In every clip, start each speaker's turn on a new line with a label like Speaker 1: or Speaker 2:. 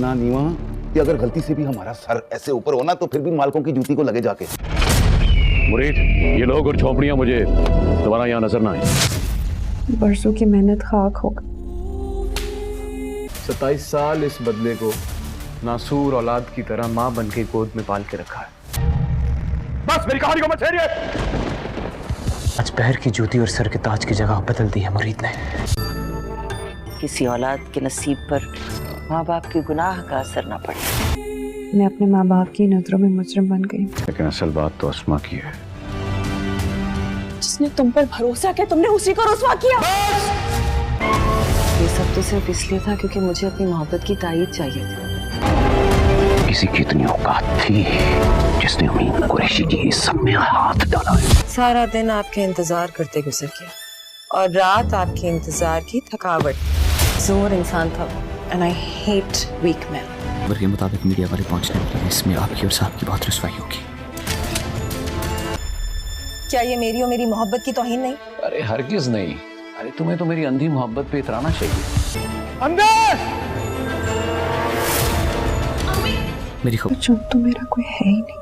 Speaker 1: इतना नीवा कि अगर गलती से भी हमारा सर ऐसे ऊपर होना तो फिर भी मालकों की जूती को लगे जाके।
Speaker 2: मुरीद, ये लोग और झोपड़ियां मुझे दोबारा यहाँ नजर ना आए।
Speaker 3: बरसों की मेहनत खाक हो गई।
Speaker 4: 27 साल इस बदले को नासूर औलाद की तरह माँ बन के गोद में पाल के रखा है।
Speaker 2: बस मेरी कहानी को मत छेड़िए।
Speaker 5: आज पैर की जूती और सर के ताज की जगह बदल दी है मुरीद ने।
Speaker 6: किसी औलाद के नसीब पर माँ बाप के गुनाह का असर ना पड़े।
Speaker 3: मैं अपने माँ बाप की नजरों में मुजरिम बन गई।
Speaker 2: लेकिन असल बात तो अस्मा की है।
Speaker 3: जिसने तुम पर भरोसा किया तुमने उसी को रुसवा किया।
Speaker 6: ये सब तो सिर्फ इसलिए था क्योंकि मुझे अपनी मोहब्बत की तायीद चाहिए थी।
Speaker 2: किसी की इतनी औकात थी जिसने अमीन कुरैशी की इस सब में हाथ डाला है।
Speaker 6: सारा दिन आपके इंतजार करते गुजर गया और रात आपके इंतजार की थकावट। जोर इंसान था and I hate weak men।
Speaker 5: खबर के मुताबिक मीडिया वाले पहुंचने वाले हैं, इसमें आपकी और साहब की बहुत रुसवाई होगी।
Speaker 6: क्या ये मेरी और मेरी मोहब्बत की तौहीन नहीं?
Speaker 2: अरे हरगिज नहीं। अरे तुम्हें तो मेरी अंधी मोहब्बत पे इतराना चाहिए।
Speaker 4: अंदर
Speaker 5: मेरी खबर
Speaker 3: जो तो मेरा कोई है ही नहीं।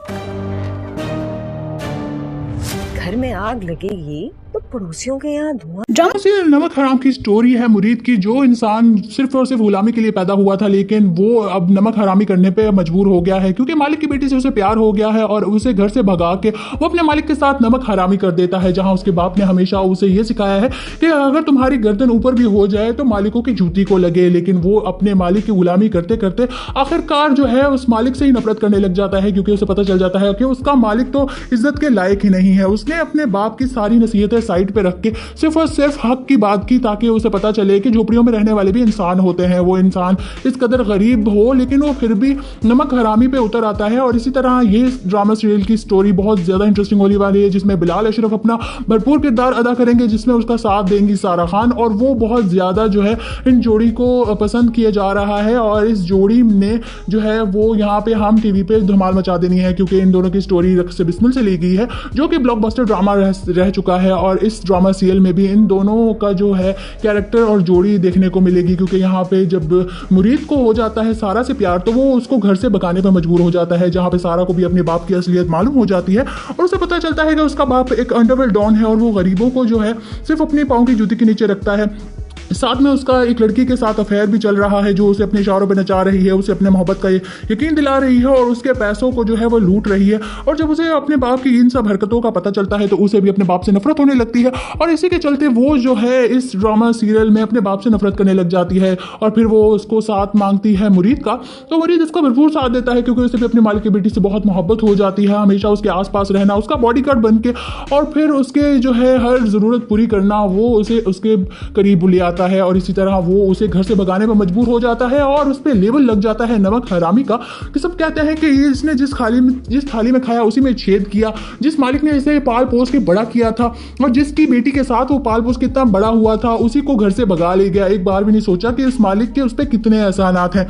Speaker 6: घर में आग लगेगी तो पड़ोसियों के यहाँ धुआं।
Speaker 7: ड्रामा सीरियल नमक हराम की स्टोरी है मुरीद की, जो इंसान सिर्फ और सिर्फ गुलामी के लिए पैदा हुआ था लेकिन वो अब नमक हरामी करने पे मजबूर हो गया है क्योंकि मालिक की बेटी से उसे प्यार हो गया है और उसे घर से भगा के वो अपने मालिक के साथ नमक हरामी कर देता है। जहां उसके बाप ने हमेशा उसे ये सिखाया है कि अगर तुम्हारी गर्दन ऊपर भी हो जाए तो मालिकों की जूती को लगे, लेकिन वो अपने मालिक की गुलामी करते करते आखिरकार जो है उस मालिक से ही नफरत करने लग जाता है क्योंकि उसे पता चल जाता है कि उसका मालिक तो इज्जत के लायक ही नहीं है। उसने अपने बाप की सारी नसीहतें साइड पे रख के सिर्फ और सिर्फ हक की बात की ताकि उसे पता चले कि झोपड़ियों में रहने वाले भी इंसान होते हैं। वो इंसान इस कदर गरीब हो लेकिन वो फिर भी नमक हरामी पे उतर आता है। और इसी तरह ये ड्रामा सीरियल की स्टोरी बहुत ज़्यादा इंटरेस्टिंग होने वाली है जिसमें बिलाल अशरफ अपना भरपूर किरदार अदा करेंगे, जिसमें उसका साथ देंगी सारा खान और वो बहुत ज़्यादा जो है इन जोड़ी को पसंद किया जा रहा है। और इस जोड़ी ने जो है वो यहाँ पे हम टीवी पे धमाल मचा देनी है क्योंकि इन दोनों की स्टोरी रक्स से बिस्मिल से ली गई है जो कि ब्लॉकबस्टर ड्रामा रह चुका है। और इस ड्रामा सीरियल में भी इन दोनों का जो है कैरेक्टर और जोड़ी देखने को मिलेगी क्योंकि यहाँ पे जब मुरीद को हो जाता है सारा से प्यार तो वो उसको घर से भगाने पर मजबूर हो जाता है, जहाँ पे सारा को भी अपने बाप की असलियत मालूम हो जाती है और उसे पता चलता है कि उसका बाप एक अंडरवर्ल्ड डॉन है और वो गरीबों को जो है सिर्फ अपने पाँव की जूती के नीचे रखता है। साथ में उसका एक लड़की के साथ अफेयर भी चल रहा है जो उसे अपने इशारों पे नचा रही है, उसे अपने मोहब्बत का यकीन दिला रही है और उसके पैसों को जो है वो लूट रही है। और जब उसे अपने बाप की इन सब हरकतों का पता चलता है तो उसे भी अपने बाप से नफरत होने लगती है और इसी के चलते वो जो है इस ड्रामा सीरियल में अपने बाप से नफरत करने लग जाती है। और फिर वो उसको साथ मांगती है मुरीद का, तो मुरीद उसका भरपूर साथ देता है क्योंकि उसे भी अपने मालिक की बेटी से बहुत मोहब्बत हो जाती है, हमेशा उसके आसपास रहना, उसका बॉडीगार्ड बन के और फिर उसके जो है हर ज़रूरत पूरी करना, वो उसे उसके करीब ले आता है और इसी तरह वो उसे घर से भगाने पर मजबूर हो जाता है और उस पर लेबल लग जाता है नमक हरामी का कि सब कहते हैं कि इसने जिस थाली में खाया उसी में छेद किया, जिस मालिक ने इसे पाल पोस के बड़ा किया था और जिसकी बेटी के साथ वो पाल पोस के इतना बड़ा हुआ था उसी को घर से भगा ले गया। एक बार भी नहीं सोचा कि इस मालिक के उस पर कितने एहसानात हैं।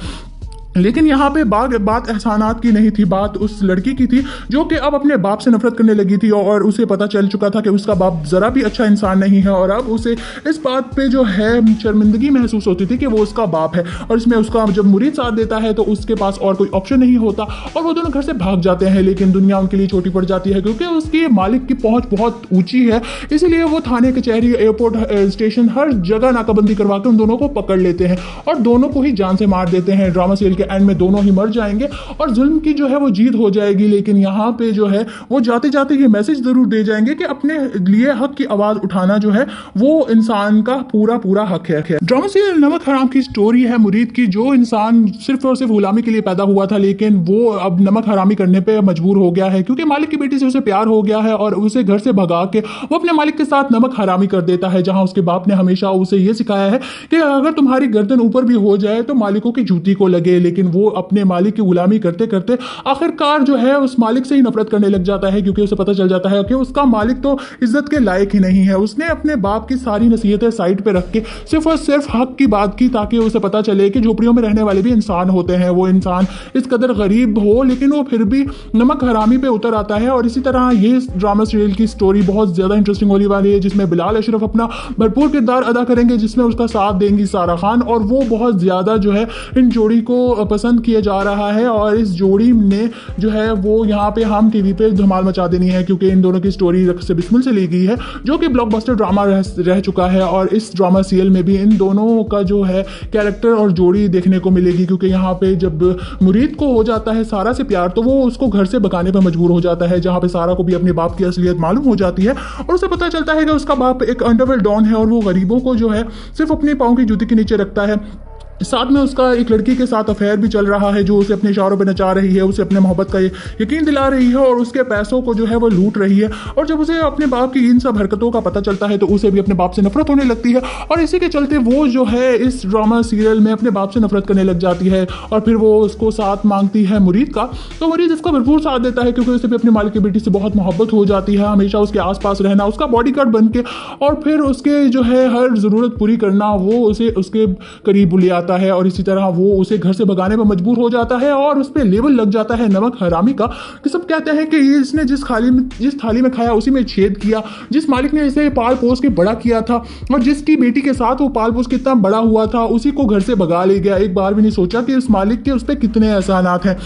Speaker 7: लेकिन यहाँ पे बात एहसानात की नहीं थी, बात उस लड़की की थी जो कि अब अपने बाप से नफरत करने लगी थी और उसे पता चल चुका था कि उसका बाप ज़रा भी अच्छा इंसान नहीं है और अब उसे इस बात पे जो है शर्मिंदगी महसूस होती थी कि वो उसका बाप है। और इसमें उसका जब मुरीद साथ देता है तो उसके पास और कोई ऑप्शन नहीं होता और वो दोनों घर से भाग जाते हैं। लेकिन दुनिया उनके लिए छोटी पड़ जाती है क्योंकि उसकी मालिक की पहुँच बहुत ऊँची है, इसीलिए वो थाने कचहरी एयरपोर्ट स्टेशन हर जगह नाकाबंदी करवा के उन दोनों को पकड़ लेते हैं और दोनों को ही जान से मार देते हैं। ड्रामा सीरियल के एंड में दोनों ही मर जाएंगे और जुल्म की जो है वो जीत हो जाएगी। लेकिन यहाँ पे जो है वो जाते जाते ये मैसेज जरूर दे जाएंगे कि अपने लिए हक की आवाज उठाना जो है वो इंसान का पूरा हक है। ड्रामा सीरियल नमक हराम की स्टोरी है मुरीद की, जो इंसान सिर्फ और सिर्फ गुलामी के लिए पैदा हुआ था लेकिन वो अब नमक हरामी करने पे मजबूर हो गया है क्योंकि मालिक की बेटी से उसे प्यार हो गया है और उसे घर से भगा के वो अपने मालिक के साथ नमक हरामी कर देता है। जहां उसके बाप ने हमेशा उसे ये सिखाया है कि अगर तुम्हारी गर्दन ऊपर भी हो जाए तो मालिकों की जूती को लगे, लेकिन वो अपने मालिक की गुलामी करते करते आखिरकार जो है उस मालिक से ही नफरत करने लग जाता है क्योंकि उसे पता चल जाता है कि उसका मालिक तो इज्जत के लायक ही नहीं है। उसने अपने बाप की सारी नसीहतें साइड पे रख के सिर्फ और सिर्फ हक की बात की ताकि उसे पता चले कि झोपड़ियों में रहने वाले भी इंसान होते हैं। वो इंसान इस कदर गरीब हो लेकिन वो फिर भी नमक हरामी पे उतर आता है। और इसी तरह ये ड्रामा सीरियल की स्टोरी बहुत ज़्यादा इंटरेस्टिंग होने वाली है जिसमें बिलाल अशरफ अपना भरपूर किरदार अदा करेंगे, जिसमें उसका साथ देंगी सारा खान और वो बहुत ज़्यादा जो है इन जोड़ी को पसंद किया जा रहा है और इस जोड़ी ने जो है वो यहाँ पे हम टीवी पे धमाल मचा देनी है, क्योंकि इन दोनों की स्टोरी रक्स से बिस्मिल से ली गई है, जो कि ब्लॉकबस्टर ड्रामा रह चुका है। और इस ड्रामा सीरियल में भी इन दोनों का जो है कैरेक्टर और जोड़ी देखने को मिलेगी, क्योंकि यहाँ पे जब मुरीद को हो जाता है सारा से प्यार तो वो उसको घर से भगाने पर मजबूर हो जाता है, जहाँ पे सारा को भी अपने बाप की असलियत मालूम हो जाती है और उसे पता चलता है कि उसका बाप एक अंडरवर्ल्ड डॉन है और वो गरीबों को जो है सिर्फ अपने पाँव की जूती के नीचे रखता है। साथ में उसका एक लड़की के साथ अफेयर भी चल रहा है, जो उसे अपने इशारों पे नचा रही है, उसे अपने मोहब्बत का यकीन दिला रही है और उसके पैसों को जो है वो लूट रही है। और जब उसे अपने बाप की इन सब हरकतों का पता चलता है तो उसे भी अपने बाप से नफरत होने लगती है और इसी के चलते वो जो है इस ड्रामा सीरियल में अपने बाप से नफरत करने लग जाती है और फिर वो उसको साथ मांगती है मुरीद का। तो मुरीद इसका भरपूर साथ देता है, क्योंकि उसे भी अपने मालिक की बेटी से बहुत मोहब्बत हो जाती है, हमेशा उसके आसपास रहना, उसका बॉडीगार्ड बन के और फिर उसके जो है हर ज़रूरत पूरी करना, वो उसे उसके करीब ले आता है और इसी तरह वो उसे घर से भगाने पर मजबूर हो जाता है और उस पर लेबल लग जाता है नमक हरामी का, कि सब कहते हैं कि इसने जिस थाली में खाया उसी में छेद किया, जिस मालिक ने इसे पाल पोस के बड़ा किया था और जिसकी बेटी के साथ वो पाल पोस के इतना बड़ा हुआ था उसी को घर से भगा ले गया। एक बार भी नहीं सोचा कि उस मालिक के उस पर कितने एहसानात हैं।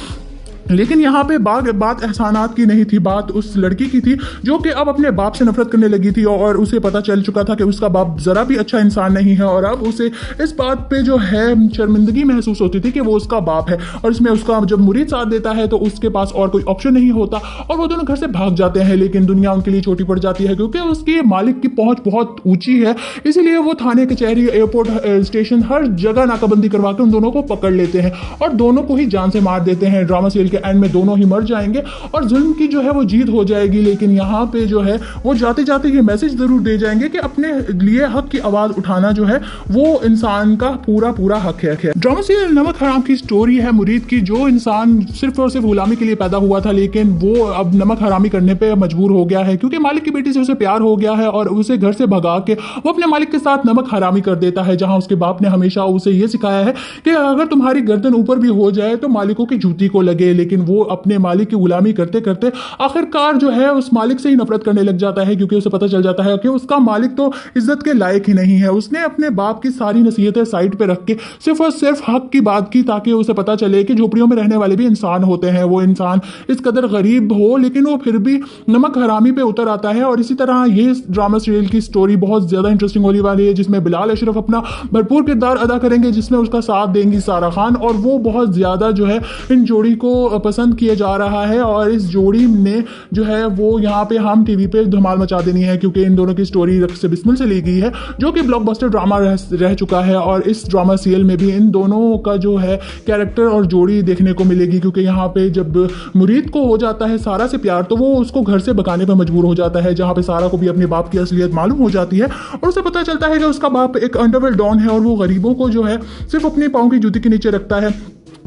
Speaker 7: लेकिन यहाँ पे बात एहसानात की नहीं थी, बात उस लड़की की थी जो कि अब अपने बाप से नफरत करने लगी थी और उसे पता चल चुका था कि उसका बाप ज़रा भी अच्छा इंसान नहीं है और अब उसे इस बात पे जो है शर्मिंदगी महसूस होती थी कि वो उसका बाप है। और इसमें उसका जब मुरीद साथ देता है तो उसके पास और कोई ऑप्शन नहीं होता और वो दोनों घर से भाग जाते हैं, लेकिन दुनिया उनके लिए छोटी पड़ जाती है क्योंकि उसके मालिक की पहुँच बहुत ऊँची है। इसीलिए वो थाने कचहरी, एयरपोर्ट स्टेशन, हर जगह नाकाबंदी करवा के उन दोनों को पकड़ लेते हैं और दोनों को ही जान से मार देते हैं। ड्रामा सीरियल के एंड में दोनों ही मर जाएंगे और जुल्म की जो है वो जीत हो जाएगी। लेकिन यहाँ पे जो है वो जाते जाते ये मैसेज जरूर दे जाएंगे कि अपने लिए हक की आवाज उठाना जो है वो इंसान का पूरा हक है। ड्रामा सीरियल नमक हराम की स्टोरी है मुरीद की, जो इंसान सिर्फ और सिर्फ गुलामी के लिए पैदा हुआ था, लेकिन वो अब नमक हरामी करने पे मजबूर हो गया है क्योंकि मालिक की बेटी से उसे प्यार हो गया है और उसे घर से भगा के वो अपने मालिक के साथ नमक हरामी कर देता है। जहां उसके बाप ने हमेशा उसे ये सिखाया है कि अगर तुम्हारी गर्दन ऊपर भी हो जाए तो मालिकों की जूती को लगे, लेकिन वो अपने मालिक की गुलामी करते करते आखिरकार जो है उस मालिक से ही नफरत करने लग जाता है क्योंकि उसे पता चल जाता है कि उसका मालिक तो इज्जत के लायक ही नहीं है। उसने अपने बाप की सारी नसीहतें साइड पे रख के सिर्फ और सिर्फ हक की बात की ताकि उसे पता चले कि झोपड़ियों में रहने वाले भी इंसान होते हैं। वो इंसान इस कदर गरीब हो लेकिन वो फिर भी नमक हरामी पे उतर आता है। और इसी तरह ये ड्रामा सीरियल की स्टोरी बहुत ज्यादा इंटरेस्टिंग होने वाली है, जिसमें बिलाल अशरफ अपना भरपूर किरदार अदा करेंगे, जिसमें उसका साथ देंगी सारा खान और वो बहुत ज्यादा जो है इन जोड़ी को पसंद किया जा रहा है और इस जोड़ी ने जो है वो यहाँ पे हम टीवी पे धमाल मचा देनी है क्योंकि इन दोनों की स्टोरी रक्स से बिस्मिल से ली गई है, जो कि ब्लॉकबस्टर ड्रामा रह चुका है। और इस ड्रामा सीरियल में भी इन दोनों का जो है कैरेक्टर और जोड़ी देखने को मिलेगी, क्योंकि यहाँ पे जब मुरीद को हो जाता है सारा से प्यार तो वो उसको घर से भगाने पर मजबूर हो जाता है, जहाँ पे सारा को भी अपने बाप की असलियत मालूम हो जाती है और उसे पता चलता है कि उसका बाप एक अंडरवर्ल्ड डॉन है और वो गरीबों को जो है सिर्फ अपने पाँव की जूती के नीचे रखता है।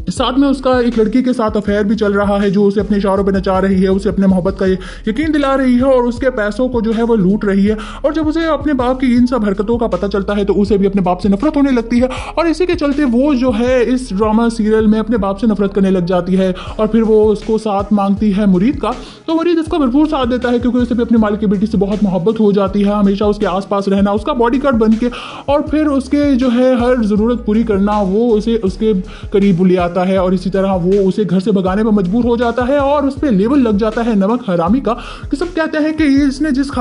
Speaker 7: साथ में उसका एक लड़की के साथ अफेयर भी चल रहा है, जो उसे अपने इशारों पे नचा रही है, उसे अपने मोहब्बत का यकीन दिला रही है और उसके पैसों को जो है वो लूट रही है। और जब उसे अपने बाप की इन सब हरकतों का पता चलता है तो उसे भी अपने बाप से नफरत होने लगती है और इसी के चलते वो जो है इस ड्रामा सीरियल में अपने बाप से नफरत करने लग जाती है और फिर वो उसको साथ मांगती है मुरीद का। तो मुरीद इसका भरपूर साथ देता है क्योंकि उसे भी अपने मालिक की बेटी से बहुत मोहब्बत हो जाती है, हमेशा उसके आसपास रहना, उसका बॉडीगार्ड बन के और फिर उसके जो है हर ज़रूरत पूरी करना, वो उसे उसके करीब ले आता है और इसी तरह वो उसे घर से भगाने पर मजबूर हो जाता है और उस पर लेबल लग जाता है नमक हरामी का, कि सब कहते हैं कि इसने जिस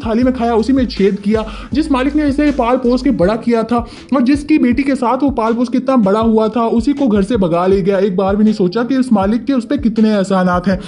Speaker 7: थाली में खाया उसी में छेद किया, जिस मालिक ने इसे पाल पोस के बड़ा किया था और जिसकी बेटी के साथ वो पाल पोस के इतना बड़ा हुआ था उसी को घर से भगा ले गया। एक बार भी नहीं सोचा कि उस मालिक के उस पर कितने एहसानात हैं।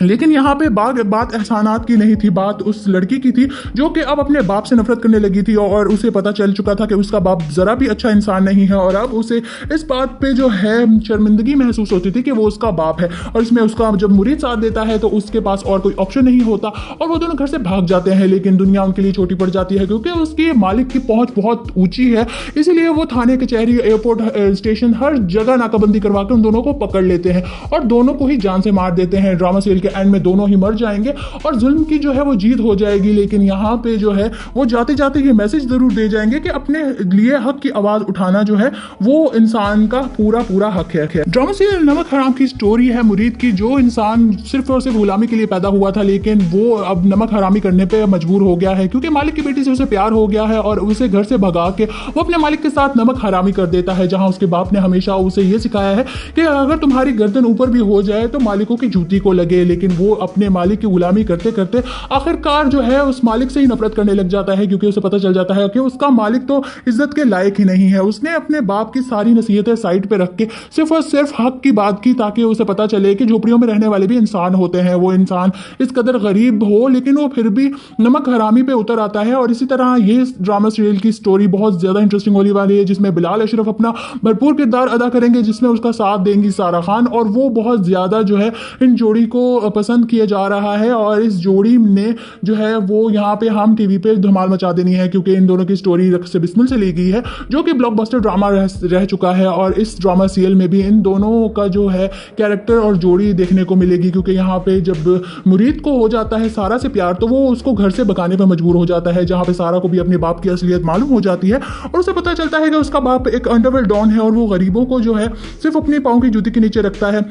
Speaker 7: लेकिन यहाँ पे बात एहसानात की नहीं थी, बात उस लड़की की थी जो कि अब अपने बाप से नफरत करने लगी थी और उसे पता चल चुका था कि उसका बाप ज़रा भी अच्छा इंसान नहीं है और अब उसे इस बात पे जो है शर्मिंदगी महसूस होती थी कि वो उसका बाप है। और इसमें उसका जब मुरीद साथ देता है तो उसके पास और कोई ऑप्शन नहीं होता और वो दोनों घर से भाग जाते हैं, लेकिन दुनिया उनके लिए छोटी पड़ जाती है क्योंकि उसके मालिक की पहुँच बहुत ऊँची है। इसीलिए वो थाने कचहरी, एयरपोर्ट स्टेशन, हर जगह नाकाबंदी करवा के उन दोनों को पकड़ लेते हैं और दोनों को ही जान से मार देते हैं। ड्रामा सीरियल के एंड में दोनों ही मर जाएंगे और जुल्म की जो है वो जीत हो जाएगी। लेकिन यहाँ पे जो है वो जाते जाते ये मैसेज जरूर दे जाएंगे कि अपने लिए हक की आवाज उठाना जो है वो इंसान का पूरा हक है। ड्रामा सीरियल नमक हराम की स्टोरी है मुरीद की, जो इंसान सिर्फ और सिर्फ गुलामी के लिए पैदा हुआ था लेकिन वो अब नमक हरामी करने पे मजबूर हो गया है क्योंकि मालिक की बेटी से उसे प्यार हो गया है और उसे घर से भगा के वो अपने मालिक के साथ नमक हरामी कर देता है। जहां उसके बाप ने हमेशा उसे ये सिखाया है कि अगर तुम्हारी गर्दन ऊपर भी हो जाए तो मालिकों की जूती को लगे, लेकिन वो अपने मालिक की गुलामी करते करते आखिरकार जो है उस मालिक से ही नफरत करने लग जाता है क्योंकि उसे पता चल जाता है कि उसका मालिक तो इज्जत के लायक ही नहीं है। उसने अपने बाप की सारी नसीहतें साइड पे रख के सिर्फ और सिर्फ हक की बात की ताकि उसे पता चले कि झोपड़ियों में रहने वाले भी इंसान होते हैं। वो इंसान इस कदर गरीब हो लेकिन वो फिर भी नमक हरामी पे उतर आता है। और इसी तरह ये ड्रामा सीरियल की स्टोरी बहुत ज्यादा इंटरेस्टिंग होने वाली है जिसमें बिलाल अशरफ अपना भरपूर किरदार अदा करेंगे, जिसमें उसका साथ देंगी सारा खान और वो बहुत ज्यादा जो है इन जोड़ी को पसंद किया जा रहा है। और इस जोड़ी ने जो है वो यहाँ पे हम टीवी पे धमाल मचा देनी है क्योंकि इन दोनों की स्टोरी रक्स से बिस्मिल से ली गई है जो कि ब्लॉकबस्टर ड्रामा रह चुका है। और इस ड्रामा सीरियल में भी इन दोनों का जो है कैरेक्टर और जोड़ी देखने को मिलेगी क्योंकि यहाँ पे जब मुरीद को हो जाता है सारा से प्यार तो वो उसको घर से भगाने पर मजबूर हो जाता है, जहाँ पे सारा को भी अपने बाप की असलियत मालूम हो जाती है और उसे पता चलता है कि उसका बाप एक अंडरवर्ल्ड डॉन है और वो गरीबों को जो है सिर्फ अपने पाँव की जूती के नीचे रखता है।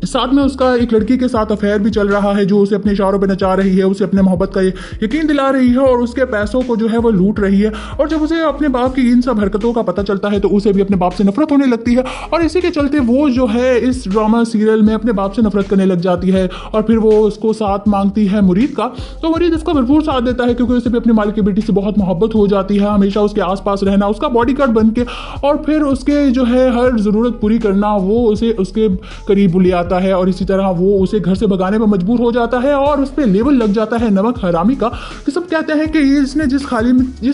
Speaker 7: साथ में उसका एक लड़की के साथ अफेयर भी चल रहा है जो उसे अपने इशारों पे नचा रही है, उसे अपने मोहब्बत का यकीन दिला रही है और उसके पैसों को जो है वो लूट रही है। और जब उसे अपने बाप की इन सब हरकतों का पता चलता है तो उसे भी अपने बाप से नफरत होने लगती है और इसी के चलते वो जो है इस ड्रामा सीरियल में अपने बाप से नफरत करने लग जाती है। और फिर वो उसको साथ मांगती है मुरीद का, तो मुरीद इसको भरपूर साथ देता है क्योंकि उसे भी अपने मालिक की बेटी से बहुत मोहब्बत हो जाती है, हमेशा उसके आसपास रहना, उसका बॉडीगार्ड बन के और फिर उसके जो है हर ज़रूरत पूरी करना, वो उसे उसके करीब ले आता है और इसी तरह वो उसे घर से भगाने पर मजबूर हो जाता है और उस पर लेबल लग जाता है नमक हरामी का कि सब कहते हैं कि इसने जिस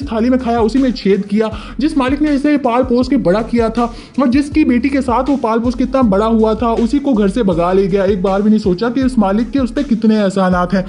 Speaker 7: थाली में खाया उसी में छेद किया, जिस मालिक ने इसे पाल पोस के बड़ा किया था और जिसकी बेटी के साथ वो पाल पोस के इतना बड़ा हुआ था उसी को घर से भगा ले गया। एक बार भी नहीं सोचा कि उस मालिक के उस पर कितने एहसानात हैं।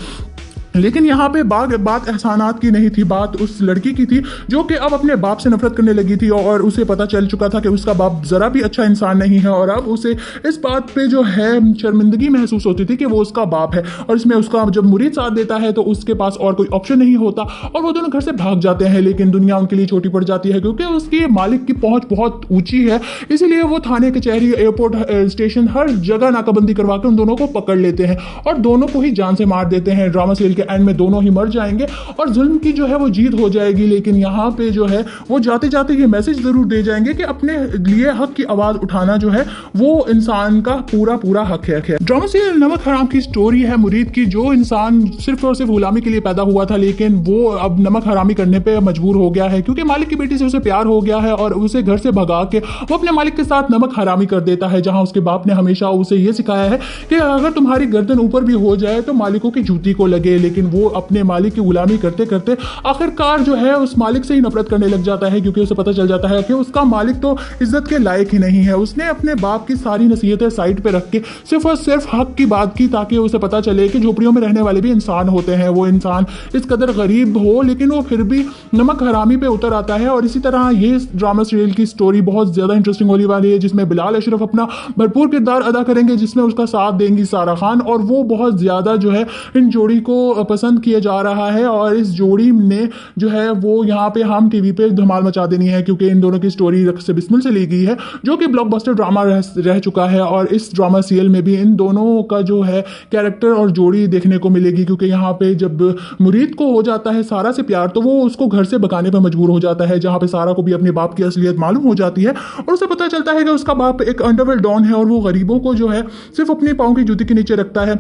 Speaker 7: लेकिन यहाँ पे बात एहसानात की नहीं थी, बात उस लड़की की थी जो कि अब अपने बाप से नफरत करने लगी थी और उसे पता चल चुका था कि उसका बाप ज़रा भी अच्छा इंसान नहीं है और अब उसे इस बात पे जो है शर्मिंदगी महसूस होती थी कि वो उसका बाप है। और इसमें उसका जब मुरीद साथ देता है तो उसके पास और कोई ऑप्शन नहीं होता और वो दोनों घर से भाग जाते हैं। लेकिन दुनिया उनके लिए छोटी पड़ जाती है क्योंकि उसके मालिक की पहुँच बहुत ऊँची है, इसीलिए वो थाने कचहरी एयरपोर्ट स्टेशन हर जगह नाकाबंदी करवा के उन दोनों को पकड़ लेते हैं और दोनों को ही जान से मार देते हैं। ड्रामा सीरियल के एंड में दोनों ही मर जाएंगे और जुल्म की जो है वो जीत हो जाएगी। लेकिन यहाँ पे जो है वो जाते जाते ये मैसेज जरूर दे जाएंगे कि अपने लिए हक की आवाज उठाना जो है वो इंसान का पूरा हक है। ड्रामा सीरियल नमक हराम की स्टोरी है मुरीद की, जो इंसान सिर्फ और सिर्फ गुलामी के लिए पैदा हुआ था लेकिन वो अब नमक हरामी करने पे मजबूर हो गया है क्योंकि मालिक की बेटी से उसे प्यार हो गया है और उसे घर से भगा के वो अपने मालिक के साथ नमक हरामी कर देता है। जहां उसके बाप ने हमेशा उसे ये सिखाया है कि अगर तुम्हारी गर्दन ऊपर भी हो जाए तो मालिकों की जूती को लगे, लेकिन वो अपने मालिक की गुलामी करते करते आखिरकार जो है उस मालिक से ही नफरत करने लग जाता है क्योंकि उसे पता चल जाता है कि उसका मालिक तो इज्जत के लायक ही नहीं है। उसने अपने बाप की सारी नसीहतें साइड पे रख के सिर्फ और सिर्फ हक की बात की ताकि उसे पता चले कि झोपड़ियों में रहने वाले भी इंसान होते हैं। वो इंसान इस कदर गरीब हो लेकिन वो फिर भी नमक हरामी पे उतर आता है। और इसी तरह ये ड्रामा सीरियल की स्टोरी बहुत ज्यादा इंटरेस्टिंग होने वाली है जिसमें बिलाल अशरफ अपना भरपूर किरदार अदा करेंगे, जिसमें उसका साथ देंगी सारा खान और वो बहुत ज्यादा जो है इन जोड़ी को पसंद किया जा रहा है। और इस जोड़ी ने जो है वो यहाँ पे हम टीवी पे धमाल मचा देनी है क्योंकि इन दोनों की स्टोरी रक्स से बिस्मिल से ली गई है जो कि ब्लॉकबस्टर ड्रामा रह चुका है। और इस ड्रामा सीरियल में भी इन दोनों का जो है कैरेक्टर और जोड़ी देखने को मिलेगी क्योंकि यहाँ पे जब मुरीद को हो जाता है सारा से प्यार तो वो उसको घर से भगाने पर मजबूर हो जाता है, जहाँ पे सारा को भी अपने बाप की असलियत मालूम हो जाती है और उसे पता चलता है कि उसका बाप एक अंडरवर्ल्ड डॉन है और वो गरीबों को जो है सिर्फ अपने पाँव की जूती के नीचे रखता है।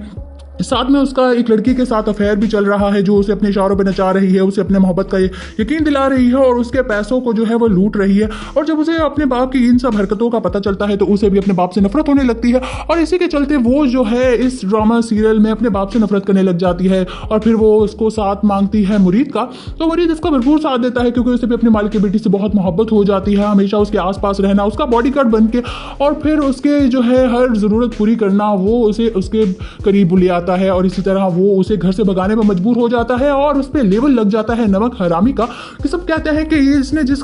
Speaker 7: साथ में उसका एक लड़की के साथ अफेयर भी चल रहा है जो उसे अपने इशारों पे नचा रही है, उसे अपने मोहब्बत का यकीन दिला रही है और उसके पैसों को जो है वो लूट रही है। और जब उसे अपने बाप की इन सब हरकतों का पता चलता है तो उसे भी अपने बाप से नफरत होने लगती है और इसी के चलते वो जो है इस ड्रामा सीरियल में अपने बाप से नफरत करने लग जाती है और फिर वो उसको साथ मांगती है मुरीद का, तो मुरीद इसको भरपूर साथ देता है क्योंकि उसे भी अपने मालिक की बेटी से बहुत मोहब्बत हो जाती है, हमेशा उसके आसपास रहना, उसका बॉडीगार्ड बन के और फिर उसके जो है हर ज़रूरत पूरी करना, वो उसे उसके करीब ले आता जाता है और इसी तरह वो उसे घर से भगाने पर मजबूर हो जाता है और उस पर लेबल लग जाता है नमक हरामी का, कि सब कहते हैं कि ये इसने जिस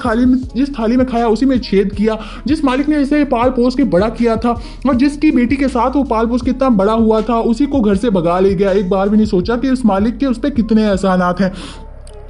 Speaker 7: थाली में खाया उसी में छेद किया, जिस मालिक ने इसे पाल पोस के बड़ा किया था और जिसकी बेटी के साथ वो पाल पोस के इतना बड़ा हुआ था उसी को घर से भगा ले गया। एक बार भी नहीं सोचा कि उस मालिक के उस पर कितने एहसानात हैं।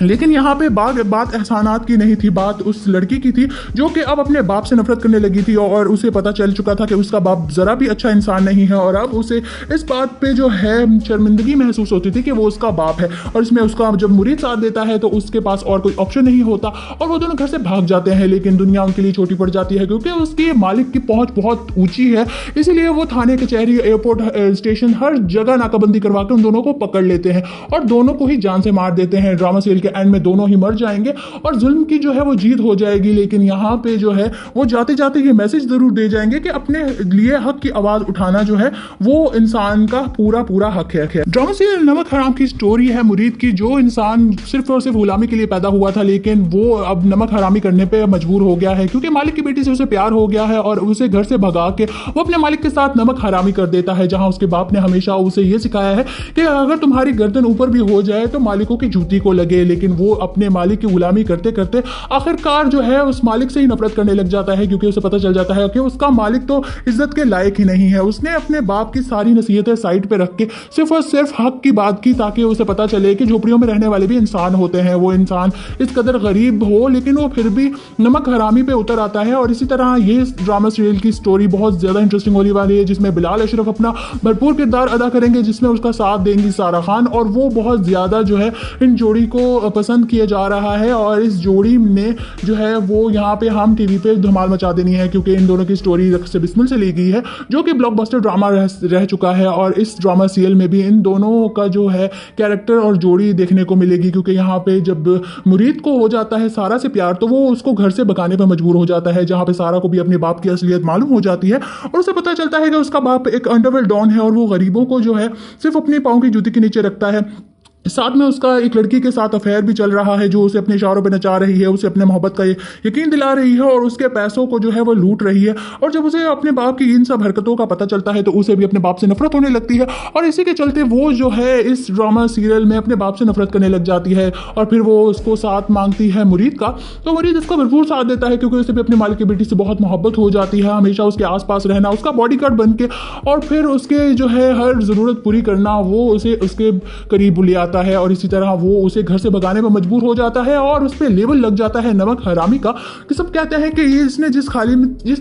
Speaker 7: लेकिन यहाँ पे बात एहसानात की नहीं थी, बात उस लड़की की थी जो कि अब अपने बाप से नफरत करने लगी थी और उसे पता चल चुका था कि उसका बाप ज़रा भी अच्छा इंसान नहीं है और अब उसे इस बात पे जो है शर्मिंदगी महसूस होती थी कि वो उसका बाप है। और इसमें उसका जब मुरीद साथ देता है तो उसके पास और कोई ऑप्शन नहीं होता और वो दोनों घर से भाग जाते हैं। लेकिन दुनिया उनके लिए छोटी पड़ जाती है क्योंकि उसके मालिक की पहुँच बहुत ऊँची है, इसीलिए वो थाने कचहरी एयरपोर्ट स्टेशन हर जगह नाकाबंदी करवा के उन दोनों को पकड़ लेते हैं और दोनों को ही जान से मार देते हैं। ड्रामा सीरियल के एंड में दोनों ही मर जाएंगे और जुल्म की जो है वो जीत हो जाएगी। लेकिन यहाँ पे जो है वो जाते जाते ये मैसेज जरूर दे जाएंगे कि अपने लिए हक की आवाज उठाना जो है वो इंसान का पूरा हक है। ड्रामा सीरियल नमक हराम की स्टोरी है मुरीद की, जो इंसान सिर्फ और सिर्फ गुलामी के लिए पैदा हुआ था लेकिन वो अब नमक हरामी करने पे मजबूर हो गया है क्योंकि मालिक की बेटी से उसे प्यार हो गया है और उसे घर से भगा के वो अपने मालिक के साथ नमक हरामी कर देता है। जहां उसके बाप ने हमेशा उसे ये सिखाया है कि अगर तुम्हारी गर्दन ऊपर भी हो जाए तो मालिकों की जूती को लगे, लेकिन वो अपने मालिक की गुलामी करते करते आखिरकार जो है उस मालिक से ही नफरत करने लग जाता है क्योंकि उसे पता चल जाता है कि उसका मालिक तो इज्जत के लायक ही नहीं है। उसने अपने बाप की सारी नसीहतें साइड पे रख के सिर्फ और सिर्फ हक की बात की ताकि उसे पता चले कि झोपड़ियों में रहने वाले भी इंसान होते हैं। वो इंसान इस कदर गरीब हो लेकिन वो फिर भी नमक हरामी पे उतर आता है। और इसी तरह ये ड्रामा सीरियल की स्टोरी बहुत ज्यादा इंटरेस्टिंग होने वाली है जिसमें बिलाल अशरफ अपना भरपूर किरदार अदा करेंगे, जिसमें उसका साथ देंगी सारा खान और वो बहुत ज्यादा जो है इन जोड़ी को पसंद किया जा रहा है। और इस जोड़ी ने जो है वो यहाँ पे हम टीवी पे धमाल मचा देनी है क्योंकि इन दोनों की स्टोरी रक्स बिस्मिल से ली गई है जो कि ब्लॉकबस्टर ड्रामा रह चुका है। और इस ड्रामा सीरियल में भी इन दोनों का जो है कैरेक्टर और जोड़ी देखने को मिलेगी क्योंकि यहाँ पे जब मुरीद को हो जाता है सारा से प्यार तो वो उसको घर से भगाने पर मजबूर हो जाता है, जहाँ पे सारा को भी अपने बाप की असलियत मालूम हो जाती है और उसे पता चलता है कि उसका बाप एक अंडरवर्ल्ड डॉन है और वो गरीबों को जो है सिर्फ अपने पाँव की जूती के नीचे रखता है। साथ में उसका एक लड़की के साथ अफेयर भी चल रहा है जो उसे अपने इशारों पे नचा रही है, उसे अपने मोहब्बत का यकीन दिला रही है और उसके पैसों को जो है वो लूट रही है। और जब उसे अपने बाप की इन सब हरकतों का पता चलता है तो उसे भी अपने बाप से नफरत होने लगती है और इसी के चलते वो जो है इस ड्रामा सीरियल में अपने बाप से नफरत करने लग जाती है। और फिर वो उसको साथ मांगती है मुरीद का, तो मुरीद इसको भरपूर साथ देता है क्योंकि उसे भी अपने मालिक की बेटी से बहुत मोहब्बत हो जाती है, हमेशा उसके आसपास रहना, उसका बॉडीगार्ड बन के और फिर उसके जो है हर ज़रूरत पूरी करना, वो उसे उसके करीब ले आता है और इसी तरह वो उसे घर से भगाने पर मजबूर हो जाता है और उस पर लेबल लग जाता है नमक हरामी का, कि सब कहते हैं कि ये इसने जिस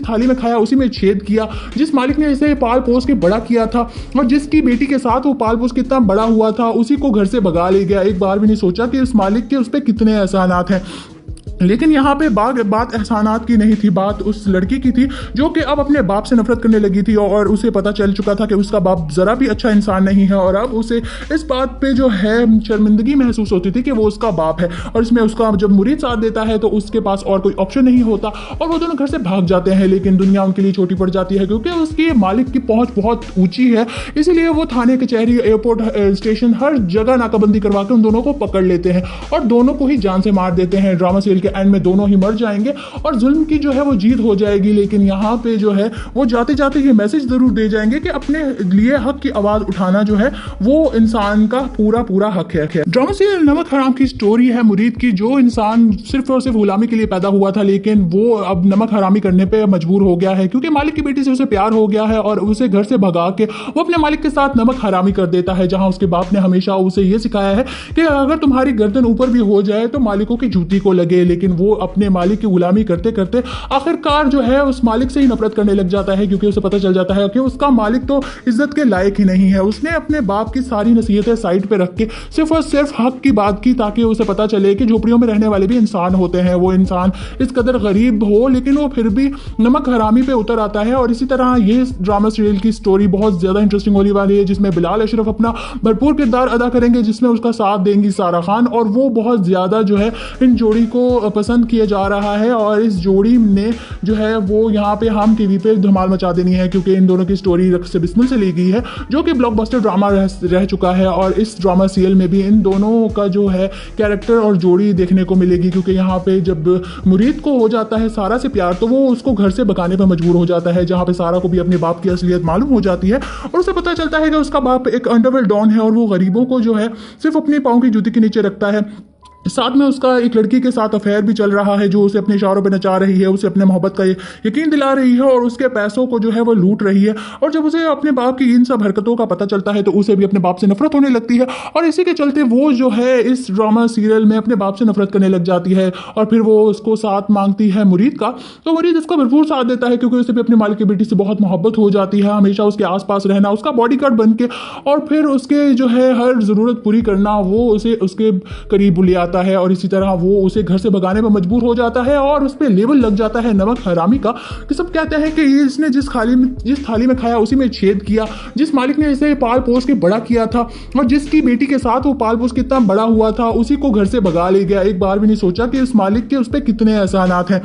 Speaker 7: थाली में खाया उसी में छेद किया, जिस मालिक ने इसे पाल पोस के बड़ा किया था और जिसकी बेटी के साथ वो पाल पोस के इतना बड़ा हुआ था उसी को घर से भगा ले गया। एक बार भी नहीं सोचा कि उस मालिक के उस पर कितने एहसानात हैं। लेकिन यहाँ पे बात एहसानात की नहीं थी, बात उस लड़की की थी जो कि अब अपने बाप से नफरत करने लगी थी और उसे पता चल चुका था कि उसका बाप ज़रा भी अच्छा इंसान नहीं है और अब उसे इस बात पे जो है शर्मिंदगी महसूस होती थी कि वो उसका बाप है। और इसमें उसका जब मुरीद साथ देता है तो उसके पास और कोई ऑप्शन नहीं होता और वो दोनों घर से भाग जाते हैं। लेकिन दुनिया उनके लिए छोटी पड़ जाती है क्योंकि उसके मालिक की पहुँच बहुत ऊँची है, इसीलिए वो थाने कचहरी एयरपोर्ट स्टेशन हर जगह नाकाबंदी करवा के उन दोनों को पकड़ लेते हैं और दोनों को ही जान से मार देते हैं। ड्रामा सीरियल के एंड में दोनों ही मर जाएंगे और जुल्म की जो है वो जीत हो जाएगी। लेकिन यहाँ पे जो है वो जाते जाते ये मैसेज जरूर दे जाएंगे कि अपने लिए हक की आवाज उठाना जो है वो इंसान का पूरा हक है। ड्रामा सीरियल नमक हराम की स्टोरी है मुरीद की, जो इंसान सिर्फ और सिर्फ गुलामी के लिए पैदा हुआ था लेकिन वो अब नमक हरामी करने पे मजबूर हो गया है क्योंकि मालिक की बेटी से उसे प्यार हो गया है और उसे घर से भगा के वो अपने मालिक के साथ नमक हरामी कर देता है। जहां उसके बाप ने हमेशा उसे ये सिखाया है कि अगर तुम्हारी गर्दन ऊपर भी हो जाए तो मालिकों की जूती को लगे, लेकिन वो अपने मालिक की गुलामी करते करते आखिरकार जो है उस मालिक से ही नफरत करने लग जाता है क्योंकि उसे पता चल जाता है कि उसका मालिक तो इज्जत के लायक ही नहीं है। उसने अपने बाप की सारी नसीहतें साइड पे रख के सिर्फ और सिर्फ हक की बात की ताकि उसे पता चले कि झोपड़ियों में रहने वाले भी इंसान होते हैं। वो इंसान इस कदर गरीब हो लेकिन वो फिर भी नमक हरामी पे उतर आता है। और इसी तरह ये ड्रामा सीरियल की स्टोरी बहुत ज्यादा इंटरेस्टिंग होने वाली है जिसमें बिलाल अशरफ अपना भरपूर किरदार अदा करेंगे, जिसमें उसका साथ देंगी सारा खान और वो बहुत ज्यादा जो है इन जोड़ी को पसंद किया जा रहा है और इस जोड़ी ने जो है वो यहाँ पे हम टीवी पे धमाल मचा देनी है, क्योंकि इन दोनों की स्टोरी रक्स से बिस्मिल से ली गई है, जो कि ब्लॉकबस्टर ड्रामा रह चुका है। और इस ड्रामा सीरियल में भी इन दोनों का जो है कैरेक्टर और जोड़ी देखने को मिलेगी, क्योंकि यहाँ पे जब मुरीद को हो जाता है सारा से प्यार तो वो उसको घर से भगाने पर मजबूर हो जाता है, जहाँ पे सारा को भी अपने बाप की असलियत मालूम हो जाती है और उसे पता चलता है कि उसका बाप एक अंडरवर्ल्ड डॉन है और वो गरीबों को जो है सिर्फ अपने पाँव की जूती के नीचे रखता है। साथ में उसका एक लड़की के साथ अफेयर भी चल रहा है, जो उसे अपने इशारों पे नचा रही है, उसे अपने मोहब्बत का यकीन दिला रही है और उसके पैसों को जो है वो लूट रही है। और जब उसे अपने बाप की इन सब हरकतों का पता चलता है तो उसे भी अपने बाप से नफरत होने लगती है और इसी के चलते वो जो है इस ड्रामा सीरियल में अपने बाप से नफरत करने लग जाती है। और फिर वो उसको साथ मांगती है मुरीद का, तो मुरीद उसका भरपूर साथ देता है, क्योंकि उसे भी अपने मालिक की बेटी से बहुत मोहब्बत हो जाती है, हमेशा उसके आसपास रहना, उसका बॉडीगार्ड बन के और फिर उसके जो है हर ज़रूरत पूरी करना, वो उसे उसके करीब ले आता है और इसी तरह वो उसे घर से भगाने पर मजबूर हो जाता है और उस पर लेबल लग जाता है नमक हरामी का, कि सब कहते हैं कि इसने जिस थाली में खाया उसी में छेद किया, जिस मालिक ने इसे पाल पोस के बड़ा किया था और जिसकी बेटी के साथ वो पाल पोस के इतना बड़ा हुआ था उसी को घर से भगा ले गया। एक बार भी नहीं सोचा कि उस मालिक के उस पर कितने एहसानात हैं।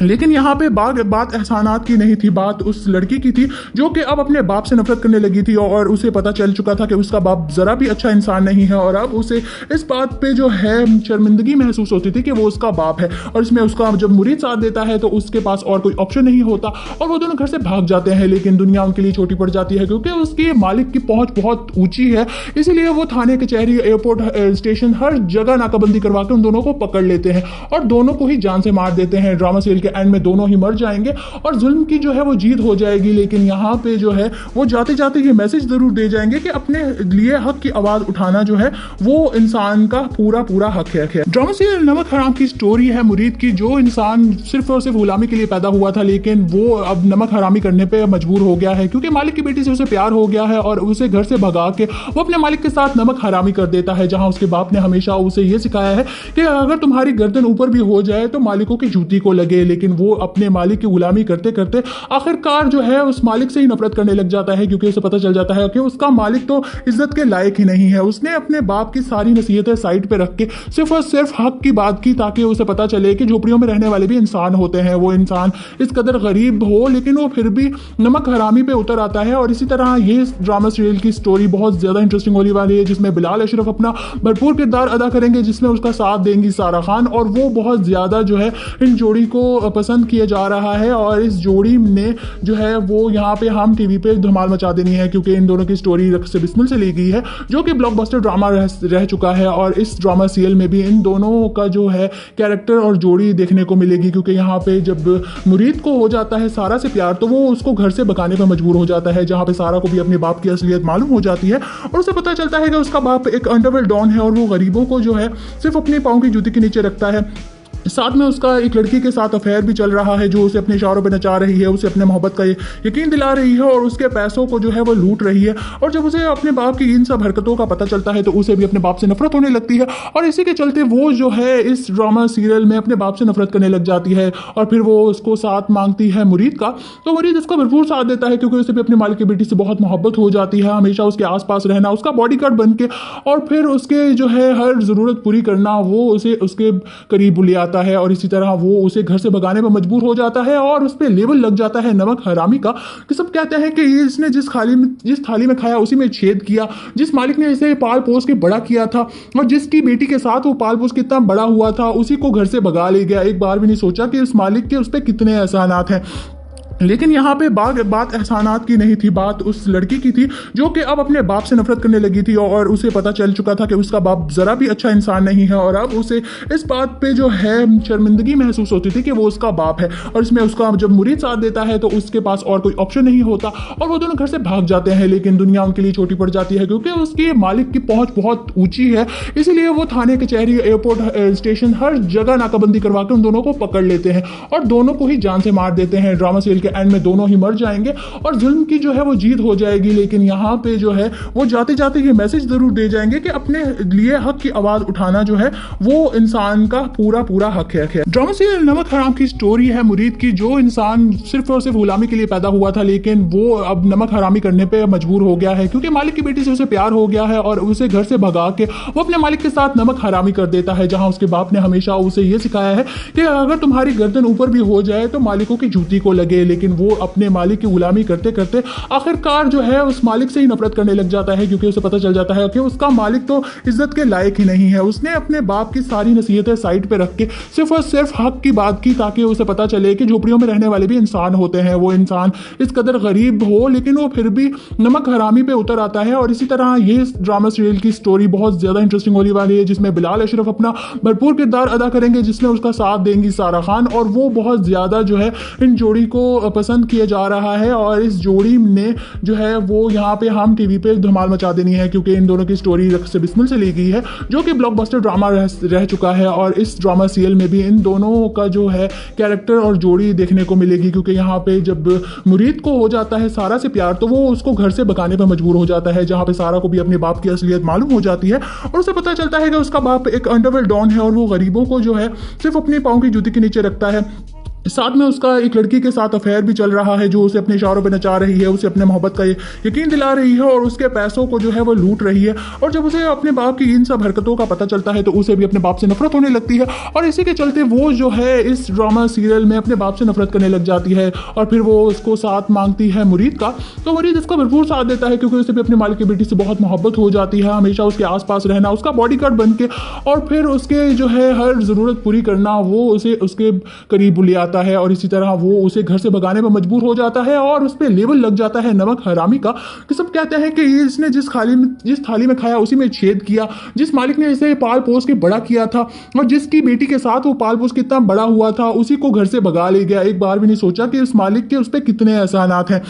Speaker 7: लेकिन यहाँ पे बात एहसानात की नहीं थी, बात उस लड़की की थी जो कि अब अपने बाप से नफरत करने लगी थी और उसे पता चल चुका था कि उसका बाप ज़रा भी अच्छा इंसान नहीं है और अब उसे इस बात पे जो है शर्मिंदगी महसूस होती थी कि वो उसका बाप है। और इसमें उसका जब मुरीद साथ देता है तो उसके पास और कोई ऑप्शन नहीं होता और वो दोनों घर से भाग जाते हैं। लेकिन दुनिया उनके लिए छोटी पड़ जाती है, क्योंकि उसके मालिक की पहुँच बहुत ऊँची है, इसीलिए वो थाने कचहरी एयरपोर्ट स्टेशन हर जगह नाकाबंदी करवा के उन दोनों को पकड़ लेते हैं और दोनों को ही जान से मार देते हैं। ड्रामा सीरियल के एंड में दोनों ही मर जाएंगे और जुल्म की जो है वो जीत हो जाएगी। लेकिन यहाँ पे जो है वो जाते जाते ये मैसेज जरूर दे जाएंगे कि अपने लिए हक की आवाज उठाना जो है वो इंसान का पूरा हक है। ड्रामा सीरियल नमक हराम की स्टोरी है मुरीद की, जो इंसान सिर्फ और सिर्फ गुलामी के लिए पैदा हुआ था, लेकिन वो अब नमक हरामी करने पे मजबूर हो गया है, क्योंकि मालिक की बेटी से उसे प्यार हो गया है और उसे घर से भगा के वो अपने मालिक के साथ नमक हरामी कर देता है। जहां उसके बाप ने हमेशा उसे ये सिखाया है कि अगर तुम्हारी गर्दन ऊपर भी हो जाए तो मालिकों की जूती को लगे, लेकिन वो अपने मालिक की गुलामी करते करते आखिरकार जो है उस मालिक से ही नफरत करने लग जाता है, क्योंकि उसे पता चल जाता है कि उसका मालिक तो इज्जत के लायक ही नहीं है। उसने अपने बाप की सारी नसीहतें साइड पे रख के सिर्फ और सिर्फ हक की बात की, ताकि उसे पता चले कि झोपड़ियों में रहने वाले भी इंसान होते हैं। वो इंसान इस कदर गरीब हो लेकिन वो फिर भी नमक हरामी पे उतर आता है। और इसी तरह ये ड्रामा सीरियल की स्टोरी बहुत ज्यादा इंटरेस्टिंग होने वाली है, जिसमें बिलाल अशरफ अपना भरपूर किरदार अदा करेंगे, जिसमें उसका साथ देंगी सारा खान और वो बहुत ज्यादा जो है इन जोड़ी को पसंद किया जा रहा है। और इस जोड़ी ने जो है वो यहाँ पे हम टीवी पे धमाल मचा देनी है, क्योंकि इन दोनों की स्टोरी रक्स से बिस्मिल से ली गई है, जो कि ब्लॉकबस्टर ड्रामा रह चुका है। और इस ड्रामा सीरियल में भी इन दोनों का जो है कैरेक्टर और जोड़ी देखने को मिलेगी, क्योंकि यहाँ पे जब मुरीद को हो जाता है सारा से प्यार तो वो उसको घर से भगाने पर मजबूर हो जाता है, जहाँ पे सारा को भी अपने बाप की असलियत मालूम हो जाती है और उसे पता चलता है कि उसका बाप एक अंडरवर्ल्ड डॉन है और वो गरीबों को जो है सिर्फ अपने पाँव की जूती के नीचे रखता है। साथ में उसका एक लड़की के साथ अफेयर भी चल रहा है, जो उसे अपने इशारों पे नचा रही है, उसे अपने मोहब्बत का यकीन दिला रही है और उसके पैसों को जो है वो लूट रही है। और जब उसे अपने बाप की इन सब हरकतों का पता चलता है तो उसे भी अपने बाप से नफरत होने लगती है और इसी के चलते वो जो है इस ड्रामा सीरियल में अपने बाप से नफरत करने लग जाती है। और फिर वो उसको साथ मांगती है मुरीद का, तो मुरीद उसका भरपूर साथ देता है, क्योंकि उसे भी अपने मालिक की बेटी से बहुत मोहब्बत हो जाती है, हमेशा उसके आसपास रहना, उसका बॉडीगार्ड बन के और फिर उसके जो है हर ज़रूरत पूरी करना, वो उसे उसके करीब ले आता है और इसी तरह वो उसे घर से भगाने पर मजबूर हो जाता है और उस पर लेबल लग जाता है नमक हरामी का, कि सब कहते हैं कि इसने जिस थाली में खाया उसी में छेद किया, जिस मालिक ने इसे पाल पोस के बड़ा किया था और जिसकी बेटी के साथ वो पाल पोस के इतना बड़ा हुआ था उसी को घर से भगा ले गया। एक बार भी नहीं सोचा कि उस मालिक के उस पर कितने एहसानात हैं। लेकिन यहाँ पे बात एहसानात की नहीं थी, बात उस लड़की की थी जो कि अब अपने बाप से नफरत करने लगी थी और उसे पता चल चुका था कि उसका बाप ज़रा भी अच्छा इंसान नहीं है और अब उसे इस बात पे जो है शर्मिंदगी महसूस होती थी कि वो उसका बाप है। और इसमें उसका जब मुरीद साथ देता है तो उसके पास और कोई ऑप्शन नहीं होता और वो दोनों घर से भाग जाते हैं। लेकिन दुनिया उनके लिए छोटी पड़ जाती है, क्योंकि उसके मालिक की पहुँच बहुत ऊँची है, इसीलिए वो थाने कचहरी एयरपोर्ट स्टेशन हर जगह नाकाबंदी करवा के उन दोनों को पकड़ लेते हैं और दोनों को ही जान से मार देते हैं। ड्रामा सीरियल के एंड में दोनों ही मर जाएंगे और जुल्म की जो है वो जीत हो जाएगी। लेकिन यहाँ पे जो है वो जाते जाते ये मैसेज जरूर दे जाएंगे कि अपने लिए हक की आवाज उठाना जो है वो इंसान का पूरा हक है। ड्रामा सीरियल नमक हराम की स्टोरी है मुरीद की, जो इंसान सिर्फ और सिर्फ गुलामी के लिए पैदा हुआ था लेकिन वो अब नमक हरामी करने पे मजबूर हो गया है क्योंकि मालिक की बेटी से उसे प्यार हो गया है और उसे घर से भगा के वो अपने मालिक के साथ नमक हरामी कर देता है। जहां उसके बाप ने हमेशा उसे ये सिखाया है कि अगर तुम्हारी गर्दन ऊपर भी हो जाए तो मालिकों की जूती को लगे, लेकिन वो अपने मालिक की गुलामी करते करते आखिरकार जो है उस मालिक से ही नफरत करने लग जाता है क्योंकि उसे पता चल जाता है कि उसका मालिक तो इज्जत के लायक ही नहीं है। उसने अपने बाप की सारी नसीहतें साइड पे रख के सिर्फ और सिर्फ हक की बात की ताकि उसे पता चले कि झोपड़ियों में रहने वाले भी इंसान होते हैं। वो इंसान इस कदर गरीब हो लेकिन वो फिर भी नमक हरामी पे उतर आता है। और इसी तरह ये ड्रामा सीरियल की स्टोरी बहुत ज्यादा इंटरेस्टिंग होने वाली है जिसमें बिलाल अशरफ अपना भरपूर किरदार अदा करेंगे, जिसमें उसका साथ देंगी सारा खान और वो बहुत ज्यादा जो है इन जोड़ी को पसंद किया जा रहा है। और इस जोड़ी ने जो है वो यहाँ पे हम टीवी पे धमाल मचा देनी है क्योंकि इन दोनों की स्टोरी रक्स से बिस्मिल से ली गई है जो कि ब्लॉकबस्टर ड्रामा रह चुका है। और इस ड्रामा सीरियल में भी इन दोनों का जो है कैरेक्टर और जोड़ी देखने को मिलेगी क्योंकि यहाँ पे जब मुरीद को हो जाता है सारा से प्यार तो वो उसको घर से भगाने पर मजबूर हो जाता है, जहाँ पे सारा को भी अपने बाप की असलियत मालूम हो जाती है और उसे पता चलता है कि उसका बाप एक अंडरवर्ल्ड डॉन है और वो गरीबों को जो है सिर्फ अपने पाँव की जूती के नीचे रखता है। साथ में उसका एक लड़की के साथ अफेयर भी चल रहा है जो उसे अपने इशारों पे नचा रही है, उसे अपने मोहब्बत का यकीन दिला रही है और उसके पैसों को जो है वो लूट रही है। और जब उसे अपने बाप की इन सब हरकतों का पता चलता है तो उसे भी अपने बाप से नफरत होने लगती है और इसी के चलते वो जो है इस ड्रामा सीरियल में अपने बाप से नफरत करने लग जाती है और फिर वो उसको साथ मांगती है मुरीद का। तो मुरीद इसका भरपूर साथ देता है क्योंकि उसे भी अपने मालिक की बेटी से बहुत मोहब्बत हो जाती है, हमेशा उसके आसपास रहना, उसका बॉडीगार्ड बन के और फिर उसके जो है हर ज़रूरत पूरी करना, वो उसे उसके करीब ले आता है और इसी तरह वो उसे घर से भगाने पर मजबूर हो जाता है और उस पर लेबल लग जाता है नमक हरामी का कि सब कहते हैं कि इसने जिस थाली में खाया उसी में छेद किया, जिस मालिक ने इसे पाल पोस के बड़ा किया था और जिसकी बेटी के साथ वो पाल पोस के इतना बड़ा हुआ था उसी को घर से भगा ले गया। एक बार भी नहीं सोचा कि उस मालिक के उस पर कितने एहसानात हैं।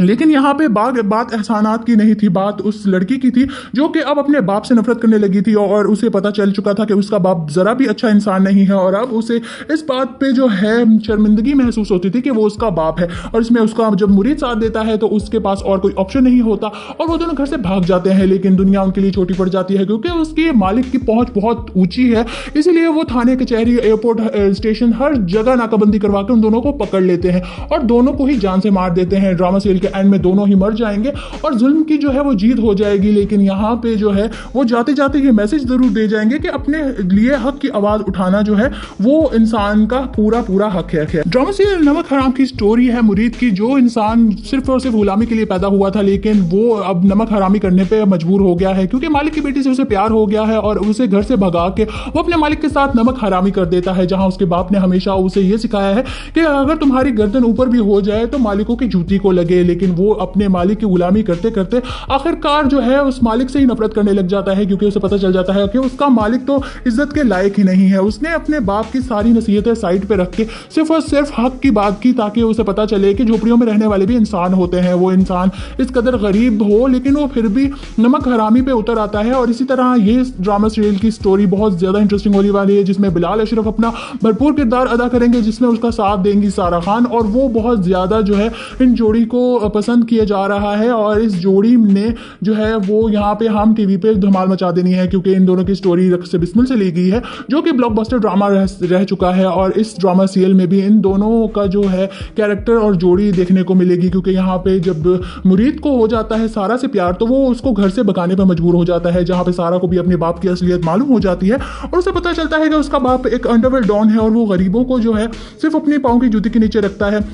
Speaker 7: लेकिन यहाँ पे बात एहसानात की नहीं थी, बात उस लड़की की थी जो कि अब अपने बाप से नफरत करने लगी थी और उसे पता चल चुका था कि उसका बाप ज़रा भी अच्छा इंसान नहीं है और अब उसे इस बात पे जो है शर्मिंदगी महसूस होती थी कि वो उसका बाप है। और इसमें उसका जब मुरीद साथ देता है तो उसके पास और कोई ऑप्शन नहीं होता और वो दोनों घर से भाग जाते हैं। लेकिन दुनिया उनके लिए छोटी पड़ जाती है क्योंकि उसके मालिक की पहुँच बहुत ऊँची है, इसीलिए वो थाने कचहरी एयरपोर्ट स्टेशन हर जगह नाकाबंदी करवा के उन दोनों को पकड़ लेते हैं और दोनों को ही जान से मार देते हैं। ड्रामा सीरियल के एंड में दोनों ही मर जाएंगे और जुल्म की जो है वो जीत हो जाएगी। लेकिन यहाँ पे जो है वो जाते जाते ये मैसेज जरूर दे जाएंगे कि अपने लिए हक की आवाज उठाना जो है वो इंसान का पूरा हक है। ड्रामा सीरियल नमक हराम की स्टोरी है मुरीद की, जो इंसान सिर्फ और सिर्फ गुलामी के लिए पैदा हुआ था लेकिन वो अब नमक हरामी करने पे मजबूर हो गया है क्योंकि मालिक की बेटी से उसे प्यार हो गया है और उसे घर से भगा के वो अपने मालिक के साथ नमक हरामी कर देता है। जहां उसके बाप ने हमेशा उसे ये सिखाया है कि अगर तुम्हारी गर्दन ऊपर भी हो जाए तो मालिकों की जूती को लगे, लेकिन वो अपने मालिक की गुलामी करते करते आखिरकार जो है उस मालिक से ही नफरत करने लग जाता है क्योंकि उसे पता चल जाता है कि उसका मालिक तो इज्जत के लायक ही नहीं है। उसने अपने बाप की सारी नसीहतें साइड पे रख के सिर्फ और सिर्फ हक की बात की ताकि उसे पता चले कि झोपड़ियों में रहने वाले भी इंसान होते हैं। वो इंसान इस कदर गरीब हो लेकिन वो फिर भी नमक हरामी पे उतर आता है। और इसी तरह ये ड्रामा सीरियल की स्टोरी बहुत ज्यादा इंटरेस्टिंग होने वाली है जिसमें बिलाल अशरफ अपना भरपूर किरदार अदा करेंगे, जिसमें उसका साथ देंगी सारा खान और वो बहुत ज्यादा जो है इन जोड़ी को पसंद किया जा रहा है और इस जोड़ी ने जो है वो यहाँ पे हम टीवी पे धमाल मचा देनी है क्योंकि इन दोनों की स्टोरी रक्स से बिस्मिल से ली गई है जो कि ब्लॉकबस्टर ड्रामा रह चुका है। और इस ड्रामा सीरियल में भी इन दोनों का जो है कैरेक्टर और जोड़ी देखने को मिलेगी क्योंकि यहाँ पे जब मुरीद को हो जाता है सारा से प्यार तो वो उसको घर से भगाने पर मजबूर हो जाता है, जहाँ पे सारा को भी अपने बाप की असलियत मालूम हो जाती है और उसे पता चलता है कि उसका बाप एक अंडरवर्ल्ड डॉन है और वो गरीबों को जो है सिर्फ अपने पाँव की जूती के नीचे रखता है।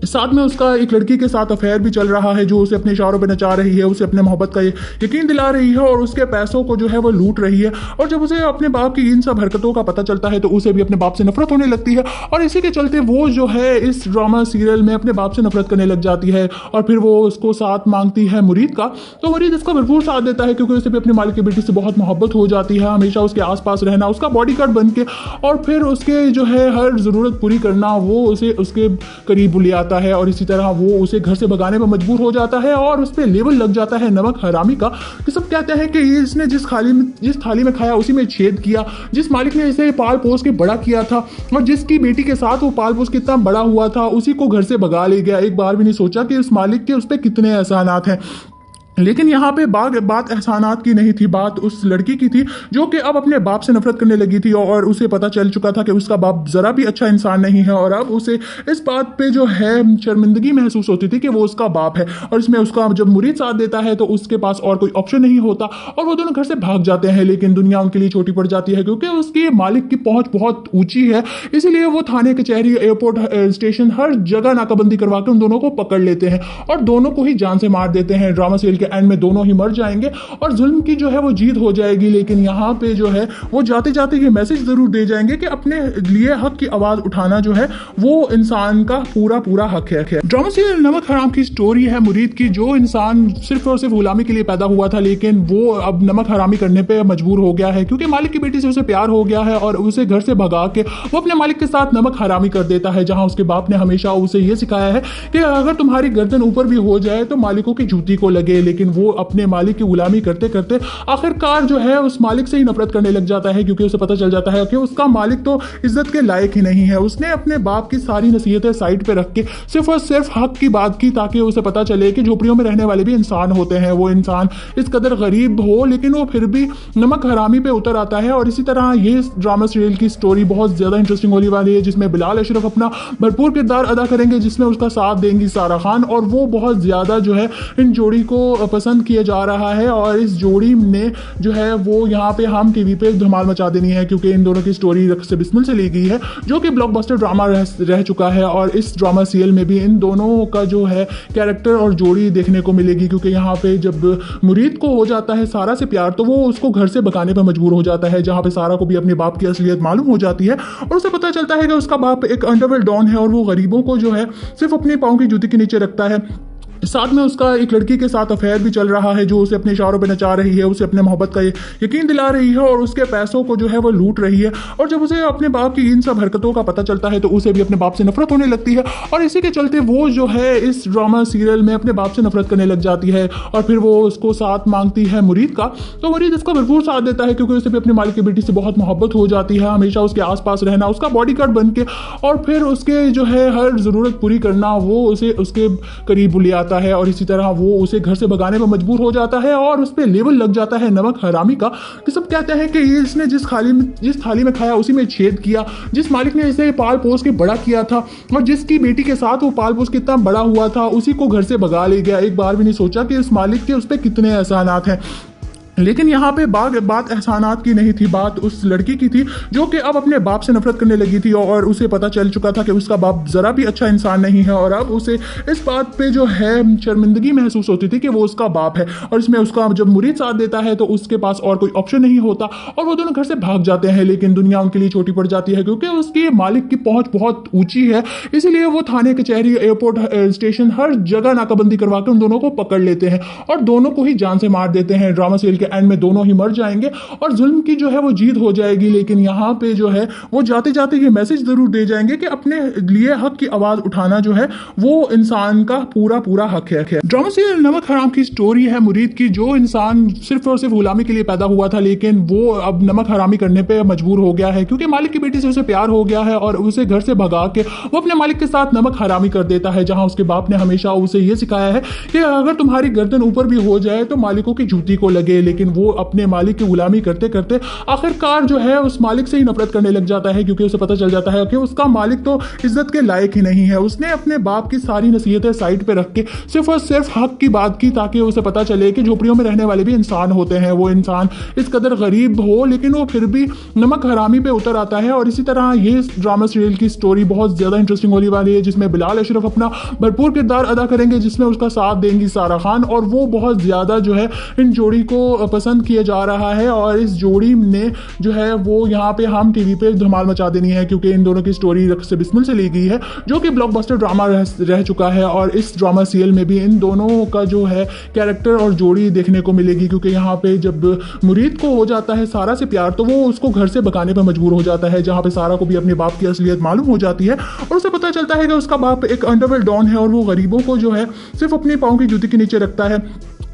Speaker 7: साथ में उसका एक लड़की के साथ अफेयर भी चल रहा है जो उसे अपने इशारों पे नचा रही है, उसे अपने मोहब्बत का यकीन दिला रही है और उसके पैसों को जो है वो लूट रही है। और जब उसे अपने बाप की इन सब हरकतों का पता चलता है तो उसे भी अपने बाप से नफरत होने लगती है और इसी के चलते वो जो है इस ड्रामा सीरियल में अपने बाप से नफरत करने लग जाती है और फिर वो उसको साथ मांगती है मुरीद का। तो मुरीद इसका भरपूर साथ देता है क्योंकि उसे भी अपने मालिक की बेटी से बहुत मोहब्बत हो जाती है, हमेशा उसके आसपास रहना, उसका बॉडीगार्ड बन के और फिर उसके जो है हर ज़रूरत पूरी करना, वो उसे उसके करीब ले आता जाता है और इसी तरह वो उसे घर से भगाने पर मजबूर हो जाता है और उस पर लेबल लग जाता है नमक हरामी का, कि सब कहते हैं कि ये इसने जिस थाली में खाया उसी में छेद किया, जिस मालिक ने इसे पाल पोस के बड़ा किया था और जिसकी बेटी के साथ वो पाल पोस के इतना बड़ा हुआ था उसी को घर से भगा ले गया। एक बार भी नहीं सोचा कि उस मालिक के उस पर कितने एहसानात हैं। लेकिन यहाँ पे बात एहसानात की नहीं थी, बात उस लड़की की थी जो कि अब अपने बाप से नफरत करने लगी थी और उसे पता चल चुका था कि उसका बाप ज़रा भी अच्छा इंसान नहीं है और अब उसे इस बात पे जो है शर्मिंदगी महसूस होती थी कि वो उसका बाप है। और इसमें उसका जब मुरीद साथ देता है तो उसके पास और कोई ऑप्शन नहीं होता और वो दोनों घर से भाग जाते हैं। लेकिन दुनिया उनके लिए छोटी पड़ जाती है क्योंकि उसके मालिक की पहुँच बहुत ऊँची है, इसीलिए वो थाने कचहरी एयरपोर्ट स्टेशन हर जगह नाकाबंदी करवा के उन दोनों को पकड़ लेते हैं और दोनों को ही जान से मार देते हैं। ड्रामा सीरियल के एंड में दोनों ही मर जाएंगे और जुल्म की जो है वो जीत हो जाएगी। लेकिन यहाँ पे जो है वो जाते जाते ये मैसेज जरूर दे जाएंगे कि अपने लिए हक की आवाज उठाना जो है वो इंसान का पूरा हक है। ड्रामा सीरियल नमक हराम की स्टोरी है मुरीद की, जो इंसान सिर्फ और सिर्फ गुलामी के लिए पैदा हुआ था लेकिन वो अब नमक हरामी करने पे मजबूर हो गया है क्योंकि मालिक की बेटी से उसे प्यार हो गया है और उसे घर से भगा के वो अपने मालिक के साथ नमक हरामी कर देता है। जहां उसके बाप ने हमेशा उसे ये सिखाया है कि अगर तुम्हारी गर्दन ऊपर भी हो जाए तो मालिकों की जूती को लगे, लेकिन वो अपने मालिक की गुलामी करते करते आखिरकार जो है उस मालिक से ही नफरत करने लग जाता है क्योंकि उसे पता चल जाता है कि उसका मालिक तो इज्जत के लायक ही नहीं है। उसने अपने बाप की सारी नसीहतें साइड पे रख के सिर्फ और सिर्फ हक की बात की ताकि उसे पता चले कि झोपड़ियों में रहने वाले भी इंसान होते हैं। वो इंसान इस कदर गरीब हो लेकिन वो फिर भी नमक हरामी पे उतर आता है। और इसी तरह ये ड्रामा सीरियल की स्टोरी बहुत ज्यादा इंटरेस्टिंग होने वाली है जिसमें बिलाल अशरफ अपना भरपूर किरदार अदा करेंगे, जिसमें उसका साथ देंगी सारा खान और वो बहुत ज्यादा जो है इन जोड़ी को पसंद किया जा रहा है और इस जोड़ी ने जो है वो यहाँ पे हम टीवी पे धमाल मचा देनी है क्योंकि इन दोनों की स्टोरी रक्स से बिस्मिल से ली गई है जो कि ब्लॉकबस्टर ड्रामा रह चुका है। और इस ड्रामा सीरियल में भी इन दोनों का जो है कैरेक्टर और जोड़ी देखने को मिलेगी क्योंकि यहाँ पे जब मुरीद को हो जाता है सारा से प्यार तो वो उसको घर से भगाने पर मजबूर हो जाता है, जहाँ पे सारा को भी अपने बाप की असलियत मालूम हो जाती है और उसे पता चलता है कि उसका बाप एक अंडरवर्ल्ड डॉन है और वो गरीबों को जो है सिर्फ अपने पाँव की जूती के नीचे रखता है। साथ में उसका एक लड़की के साथ अफेयर भी चल रहा है जो उसे अपने इशारों पे नचा रही है, उसे अपने मोहब्बत का यकीन दिला रही है और उसके पैसों को जो है वो लूट रही है। और जब उसे अपने बाप की इन सब हरकतों का पता चलता है तो उसे भी अपने बाप से नफरत होने लगती है और इसी के चलते वो जो है इस ड्रामा सीरियल में अपने बाप से नफरत करने लग जाती है और फिर वो उसको साथ मांगती है मुरीद का, तो मुरीद इसका भरपूर साथ देता है क्योंकि उसे भी अपने मालिक की बेटी से बहुत मोहब्बत हो जाती है, हमेशा उसके आसपास रहना, उसका बॉडीगार्ड बन के और फिर उसके जो है हर ज़रूरत पूरी करना, वो उसे उसके करीब ले आता है और इसी तरह वो उसे घर से भगाने पर मजबूर हो जाता है और उस पर लेबल लग जाता है नमक हरामी का, कि सब कहते हैं कि ये इसने जिस थाली में खाया उसी में छेद किया, जिस मालिक ने इसे पाल पोस के बड़ा किया था और जिसकी बेटी के साथ वो पाल पोस के इतना बड़ा हुआ था उसी को घर से भगा ले गया। एक बार भी नहीं सोचा कि उस मालिक के उस पर कितने एहसानात हैं। लेकिन यहाँ पे बात एहसानात की नहीं थी, बात उस लड़की की थी जो कि अब अपने बाप से नफरत करने लगी थी और उसे पता चल चुका था कि उसका बाप ज़रा भी अच्छा इंसान नहीं है और अब उसे इस बात पे जो है शर्मिंदगी महसूस होती थी कि वो उसका बाप है। और इसमें उसका जब मुरीद साथ देता है तो उसके पास और कोई ऑप्शन नहीं होता और वो दोनों घर से भाग जाते हैं। लेकिन दुनिया उनके लिए छोटी पड़ जाती है क्योंकि उसके मालिक की पहुँच बहुत ऊँची है, इसीलिए वो थाने कचहरी एयरपोर्ट स्टेशन हर जगह नाकाबंदी करवा के उन दोनों को पकड़ लेते हैं और दोनों को ही जान से मार देते हैं। ड्रामा सीरियल के एंड में दोनों ही मर जाएंगे और जुल्म की जो है वो जीत हो जाएगी। लेकिन यहाँ पे जो है वो जाते जाते ये मैसेज जरूर दे जाएंगे कि अपने लिए हक की आवाज उठाना जो है वो इंसान का पूरा हक है। ड्रामा सीरियल नमक हराम की स्टोरी है मुरीद की, जो इंसान सिर्फ और सिर्फ गुलामी के लिए पैदा हुआ था लेकिन वो अब नमक हरामी करने पे मजबूर हो गया है क्योंकि मालिक की बेटी से उसे प्यार हो गया है और उसे घर से भगा के वो अपने मालिक के साथ नमक हरामी कर देता है। जहां उसके बाप ने हमेशा उसे ये सिखाया है कि अगर तुम्हारी गर्दन ऊपर भी हो जाए तो मालिकों की जूती को लगे, लेकिन वो अपने मालिक की गुलामी करते करते आखिरकार जो है उस मालिक से ही नफरत करने लग जाता है क्योंकि उसे पता चल जाता है कि उसका मालिक तो इज्जत के लायक ही नहीं है। उसने अपने बाप की सारी नसीहतें साइड पे रख के सिर्फ और सिर्फ हक की बात की ताकि उसे पता चले कि झोपड़ियों में रहने वाले भी इंसान होते हैं। वो इंसान इस कदर गरीब हो लेकिन वो फिर भी नमक हरामी पे उतर आता है और इसी तरह ये ड्रामा सीरियल की स्टोरी बहुत ज्यादा इंटरेस्टिंग होने वाली है जिसमें बिलाल अशरफ अपना भरपूर किरदार अदा करेंगे, जिसमें उसका साथ देंगी सारा खान और वो बहुत ज्यादा जो है इन जोड़ी को पसंद किया जा रहा है और इस जोड़ी ने जो है वो यहाँ पे हम टीवी पे धमाल मचा देनी है, क्योंकि इन दोनों की स्टोरी रक्स से बिस्मिल से ली गई है, जो कि ब्लॉकबस्टर ड्रामा रह चुका है। और इस ड्रामा सीरियल में भी इन दोनों का जो है कैरेक्टर और जोड़ी देखने को मिलेगी, क्योंकि यहाँ पे जब मुरीद को हो जाता है सारा से प्यार तो वो उसको घर से भगाने पर मजबूर हो जाता है, जहाँ पे सारा को भी अपने बाप की असलियत मालूम हो जाती है और उसे पता चलता है कि उसका बाप एक अंडरवर्ल्ड डॉन है और वो गरीबों को जो है सिर्फ अपने पाँव की जूती के नीचे रखता है।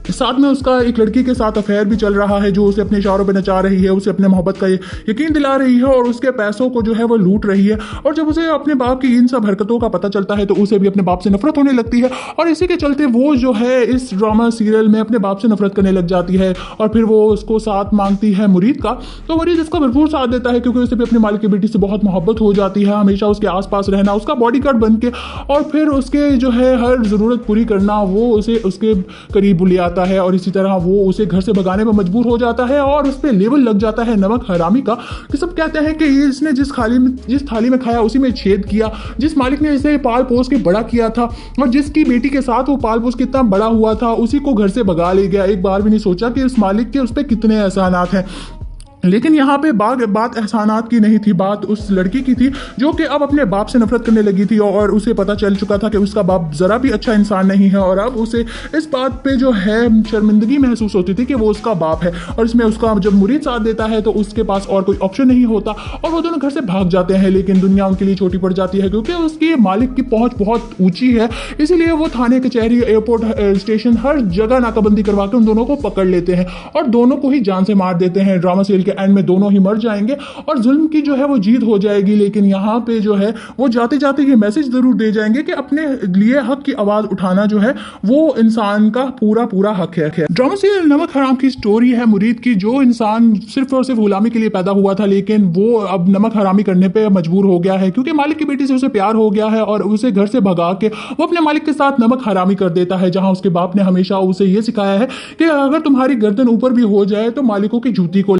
Speaker 7: साथ में उसका एक लड़की के साथ अफेयर भी चल रहा है, जो उसे अपने इशारों पे नचा रही है, उसे अपने मोहब्बत का यकीन दिला रही है और उसके पैसों को जो है वो लूट रही है। और जब उसे अपने बाप की इन सब हरकतों का पता चलता है तो उसे भी अपने बाप से नफरत होने लगती है और इसी के चलते वो जो है इस ड्रामा सीरियल में अपने बाप से नफरत करने लग जाती है। और फिर वो उसको साथ मांगती है मुरीद का, तो मुरीद इसका भरपूर साथ देता है, क्योंकि उसे भी अपने मालिक की बेटी से बहुत मोहब्बत हो जाती है, हमेशा उसके आसपास रहना, उसका बॉडीगार्ड बन के और फिर उसके जो है हर ज़रूरत पूरी करना, वो उसे उसके करीब ले आता है और इसी तरह वो उसे घर से भगाने पर मजबूर हो जाता है और उस पर लेबल लग जाता है नमक हरामी का, कि सब कहते हैं कि इसने जिस थाली में खाया उसी में छेद किया, जिस मालिक ने इसे पाल पोस के बड़ा किया था और जिसकी बेटी के साथ वो पाल पोस के इतना बड़ा हुआ था उसी को घर से भगा ले गया। एक बार भी नहीं सोचा कि उस मालिक के उस पर कितने एहसानात हैं। लेकिन यहाँ पे बात एहसानात की नहीं थी, बात उस लड़की की थी जो कि अब अपने बाप से नफरत करने लगी थी और उसे पता चल चुका था कि उसका बाप ज़रा भी अच्छा इंसान नहीं है और अब उसे इस बात पे जो है शर्मिंदगी महसूस होती थी कि वो उसका बाप है। और इसमें उसका जब मुरीद साथ देता है तो उसके पास और कोई ऑप्शन नहीं होता और वो दोनों घर से भाग जाते हैं। लेकिन दुनिया उनके लिए छोटी पड़ जाती है, क्योंकि उसकी मालिक की पहुँच बहुत ऊँची है, इसीलिए वो थाने कचहरी एयरपोर्ट स्टेशन हर जगह नाकाबंदी करवा के उन दोनों को पकड़ लेते हैं और दोनों को ही जान से मार देते हैं। ड्रामा सीरियल के एंड में दोनों ही मर जाएंगे और जुल्म की जो है वो जीत हो जाएगी। लेकिन यहाँ पे जो है वो जाते जाते ये मैसेज जरूर दे जाएंगे कि अपने लिए हक की आवाज उठाना जो है वो इंसान का पूरा हक है। ड्रामा सीरियल नमक हराम की स्टोरी है मुरीद की, जो इंसान सिर्फ और सिर्फ गुलामी के लिए पैदा हुआ था, लेकिन वो अब नमक हरामी करने पे मजबूर हो गया है, क्योंकि मालिक की बेटी से उसे प्यार हो गया है और उसे घर से भगा के वो अपने मालिक के साथ नमक हरामी कर देता है। जहां उसके बाप ने हमेशा उसे ये सिखाया है कि अगर तुम्हारी गर्दन ऊपर भी हो जाए तो मालिकों की जूती को